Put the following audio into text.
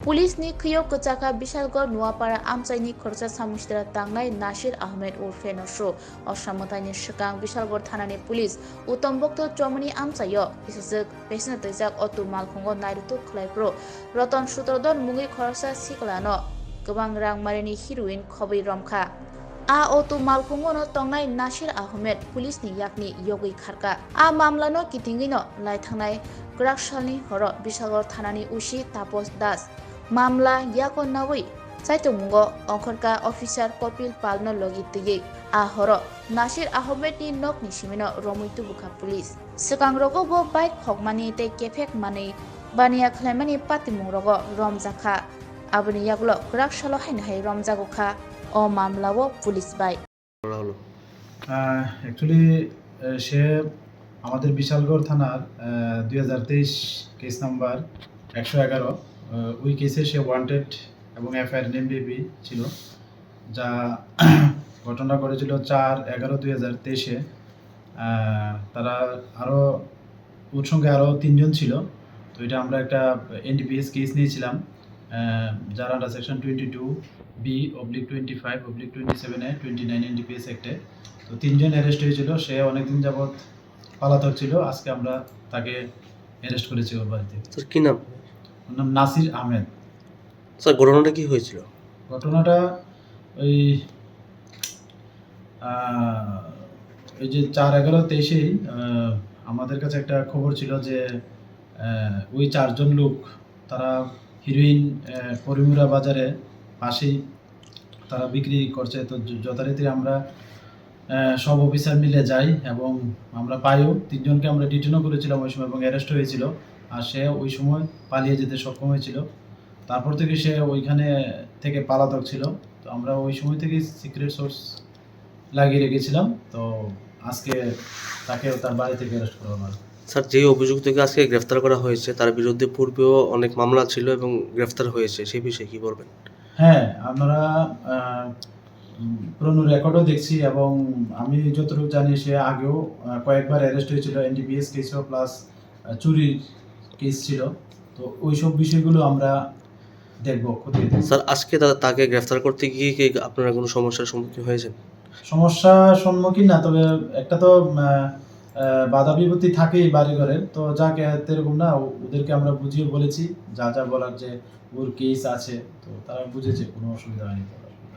पुलिसनि खैयो कचाका बिशालगढ़ नुवापाड़ा आमचाइनि खरचा सामुसद्रा तांनाय नासिर आहमेद उर्फे नसरु अश्रामताइनि सिगां बिशालगढ़ थानानि पुलिस उतम्बक्त चमनि आमचाइयो बिसजक बेसेन तैजाक अटु मालखंगो नायरुतु खलायप्रो रतन सुत्रदन मुङै खरसा सिकलानो गोबां रां मारिनि हिरोइन खबै रमखा आ अटु मालखंगोनो तंनाय नासिर आहमेद पुलिसनि याकनि योगै खारका आ मामलानो किथिङैनो लायथांनाय ग्राकसालनि हर बिशालगढ़ थानानि उसी तापस दास मामला याको नावै साइतमुंगो अंखरका अफिसार कपिल पालनो लगी तयै आहर नासिर आहमेदनि नकनि सिमिनो रमैतु बुखा पुलिस सिगांरगो बो बाइक खगमानि ते केफेक मानै बानिया खलायमानि पातिमुंरगो रमजाखा आबनि यागलो ग्राकसालो हायनाहाय रमजागोखा अ मामलावो पुलिस बाइ অ্যাকচুয়ালি সে আমাদের বিশালগড় থানার 2023 কেস নাম্বার 111 ওই কেসে সে ওয়ান্টেড এবং এফআইআর নেম বেবি ছিল যা ঘটনা করেছিল 4/11/2023-এ। তারা আরও ওর সঙ্গে আরও 3 জন ছিল। তো এটা আমরা একটা এনডিপিএস কেস নিয়েছিলাম যার আন্ডার সেকশন 22B/25/27A 29 এনডিপিএস অ্যাক্টে। তো 3 জন অ্যারেস্ট হয়েছিল। সে অনেকদিন যাবৎ পলাতক ছিল। আজকে আমরা তাকে অ্যারেস্ট করেছি ওর বাড়িতে। স্যার কি নাম? ওর নাম নাসির আহমেদ। স্যার ঘটনাটা কি হয়েছিল? ঘটনাটা ওই যে 4/11/23-এই আমাদের কাছে একটা খবর ছিল যে ওই 4 জন লোক তারা হিরোইন পরিমুরা বাজারে পাশেই তারা বিক্রি করছে। তো যথারীতি আমরা সব অফিসার মিলে যাই এবং আমরা পাইও 3 জনকে আমরা ডিটেনও করেছিলাম ওই সময় এবং অ্যারেস্ট হয়েছিল। আর সে ওই সময় পালিয়ে যেতে সক্ষম হয়েছিল। তারপর থেকে সে ওইখানে থেকে পলাতক ছিল। তো আমরা ওই সময় থেকে সিক্রেট সোর্স লাগিয়ে রেখেছিলাম। তো আজকে তাকে তার বাড়ি থেকে অ্যারেস্ট করা হলো। স্যার যে অভিযুক্তকে আজকে গ্রেফতার করা হয়েছে তার বিরুদ্ধে পূর্বেও অনেক মামলা ছিল এবং গ্রেফতার হয়েছে, সেই বিষয়ে কি বলবেন? হ্যাঁ, আমরা পুরনো রেকর্ডও দেখছি এবং আমি যতটুকু জানি সে আগেও কয়েকবার অ্যারেস্ট হয়েছিল। এনডিপিএস কেসও প্লাস চুরির কেস ছিল। তো ওই সব বিষয়গুলো আমরা দেখবো খতিয়ে দেখব। স্যার আজকে তাকে গ্রেফতার করতে গিয়ে কি আপনারা কোনো সমস্যার সম্মুখীন হয়েছেন? সমস্যার সম্মুখীন না, তবে একটা তো বাধা বিপত্তি থাকেই বাড়ি ঘরের। তো যাকে এরকম না, ওদেরকে আমরা বুঝিয়ে বলেছি যা যা বলার, যে ওর কেস আছে। তো তারা বুঝেছে, কোনো অসুবিধা হয়নি।